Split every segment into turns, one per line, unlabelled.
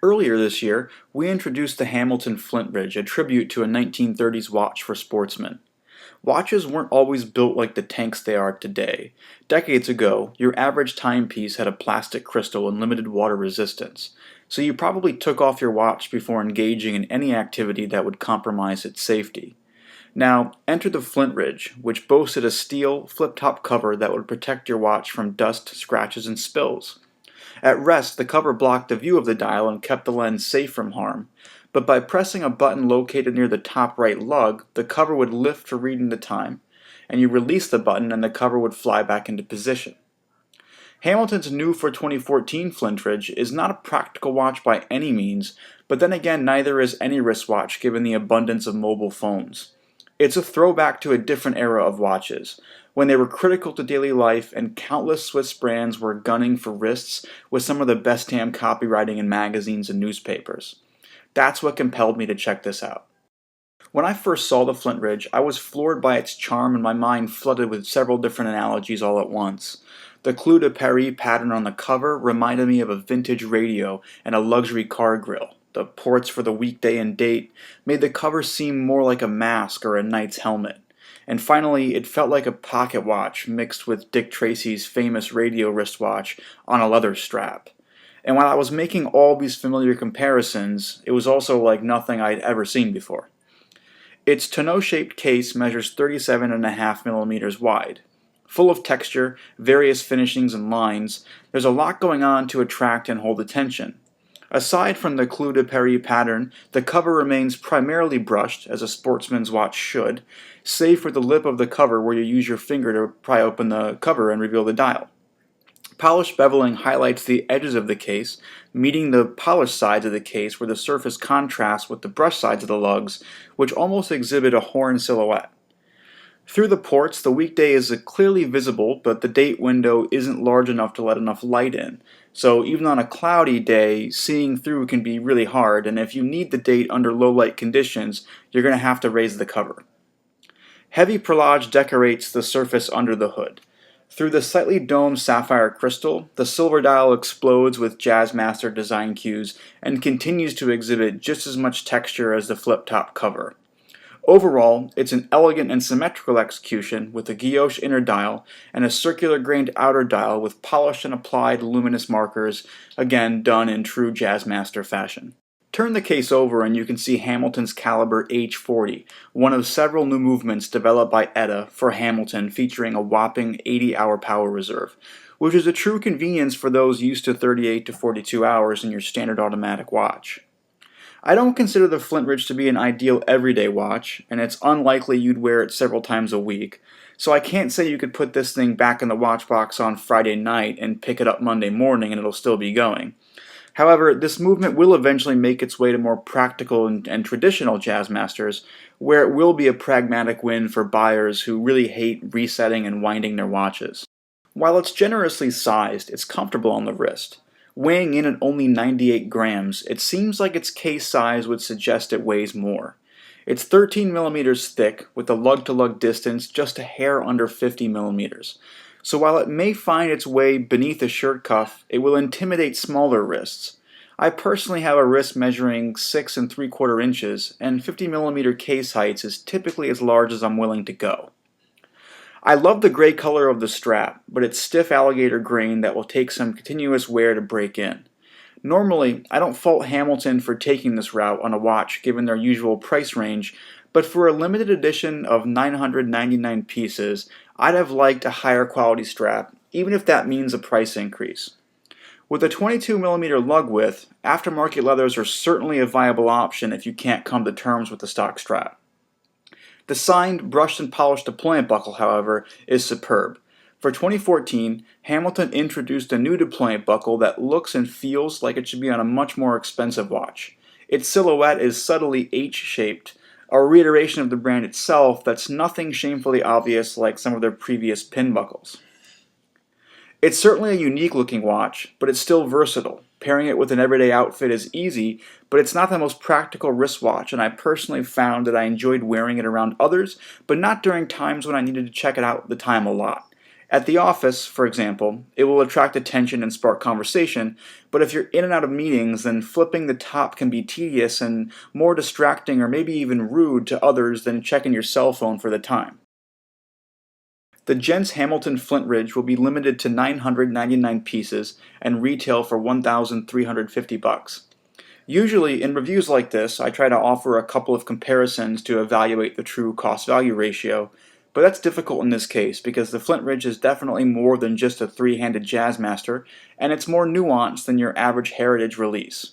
Earlier this year, we introduced the Hamilton Flintridge, a tribute to a 1930s watch for sportsmen. Watches weren't always built like the tanks they are today. Decades ago, your average timepiece had a plastic crystal and limited water resistance, so you probably took off your watch before engaging in any activity that would compromise its safety. Now, enter the Flintridge, which boasted a steel, flip-top cover that would protect your watch from dust, scratches, and spills. At rest, the cover blocked the view of the dial and kept the lens safe from harm, but by pressing a button located near the top right lug, the cover would lift for reading the time, and you release the button and the cover would fly back into position. Hamilton's new for 2014 Flintridge is not a practical watch by any means, but then again neither is any wristwatch given the abundance of mobile phones. It's a throwback to a different era of watches, when they were critical to daily life and countless Swiss brands were gunning for wrists with some of the best damn copywriting in magazines and newspapers. That's what compelled me to check this out. When I first saw the Flintridge, I was floored by its charm and my mind flooded with several different analogies all at once. The Clou de Paris pattern on the cover reminded me of a vintage radio and a luxury car grille. The ports for the weekday and date made the cover seem more like a mask or a knight's helmet. And finally, it felt like a pocket watch mixed with Dick Tracy's famous radio wristwatch on a leather strap. And while I was making all these familiar comparisons, it was also like nothing I'd ever seen before. Its tonneau-shaped case measures 37.5 millimeters wide. Full of texture, various finishings and lines, there's a lot going on to attract and hold attention. Aside from the Clou de Paris pattern, the cover remains primarily brushed, as a sportsman's watch should, save for the lip of the cover where you use your finger to pry open the cover and reveal the dial. Polished beveling highlights the edges of the case, meeting the polished sides of the case where the surface contrasts with the brushed sides of the lugs, which almost exhibit a horn silhouette. Through the ports, the weekday is clearly visible, but the date window isn't large enough to let enough light in. So even on a cloudy day, seeing through can be really hard, and if you need the date under low light conditions, you're going to have to raise the cover. Heavy perlage decorates the surface under the hood. Through the slightly domed sapphire crystal, the silver dial explodes with Jazzmaster design cues and continues to exhibit just as much texture as the flip-top cover. Overall, it's an elegant and symmetrical execution with a guilloche inner dial and a circular grained outer dial with polished and applied luminous markers, again done in true Jazzmaster fashion. Turn the case over and you can see Hamilton's caliber H40, one of several new movements developed by ETA for Hamilton featuring a whopping 80-hour power reserve, which is a true convenience for those used to 38 to 42 hours in your standard automatic watch. I don't consider the Flintridge to be an ideal everyday watch, and it's unlikely you'd wear it several times a week, so I can't say you could put this thing back in the watch box on Friday night and pick it up Monday morning and it'll still be going. However, this movement will eventually make its way to more practical and traditional Jazzmasters, where it will be a pragmatic win for buyers who really hate resetting and winding their watches. While it's generously sized, it's comfortable on the wrist. Weighing in at only 98 grams, it seems like its case size would suggest it weighs more. It's 13 millimeters thick, with a lug-to-lug distance just a hair under 50 millimeters. So while it may find its way beneath a shirt cuff, it will intimidate smaller wrists. I personally have a wrist measuring 6 3/4 inches, and 50 millimeter case heights is typically as large as I'm willing to go. I love the gray color of the strap, but it's stiff alligator grain that will take some continuous wear to break in. Normally, I don't fault Hamilton for taking this route on a watch given their usual price range, but for a limited edition of 999 pieces, I'd have liked a higher quality strap, even if that means a price increase. With a 22 millimeter lug width, aftermarket leathers are certainly a viable option if you can't come to terms with the stock strap. The signed, brushed and polished deployment buckle, however, is superb. For 2014, Hamilton introduced a new deployment buckle that looks and feels like it should be on a much more expensive watch. Its silhouette is subtly H-shaped, a reiteration of the brand itself that's nothing shamefully obvious like some of their previous pin buckles. It's certainly a unique looking watch, but it's still versatile. Pairing it with an everyday outfit is easy, but it's not the most practical wristwatch, and I personally found that I enjoyed wearing it around others, but not during times when I needed to check it out at the time a lot. At the office, for example, it will attract attention and spark conversation, but if you're in and out of meetings, then flipping the top can be tedious and more distracting or maybe even rude to others than checking your cell phone for the time. The Gents Hamilton Flintridge will be limited to 999 pieces and retail for $1,350. Usually, in reviews like this, I try to offer a couple of comparisons to evaluate the true cost-value ratio, but that's difficult in this case because the Flintridge is definitely more than just a three-handed Jazzmaster, and it's more nuanced than your average Heritage release.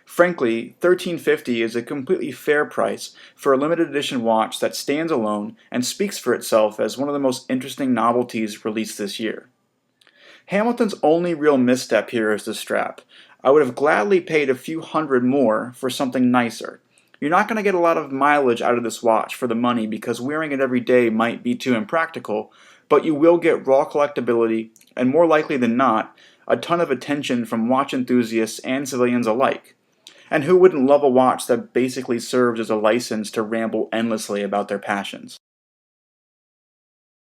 Frankly, $1,350 is a completely fair price for a limited edition watch that stands alone and speaks for itself as one of the most interesting novelties released this year. Hamilton's only real misstep here is the strap. I would have gladly paid a few hundred more for something nicer. You're not going to get a lot of mileage out of this watch for the money because wearing it every day might be too impractical, but you will get raw collectability and more likely than not, a ton of attention from watch enthusiasts and civilians alike. And who wouldn't love a watch that basically serves as a license to ramble endlessly about their passions?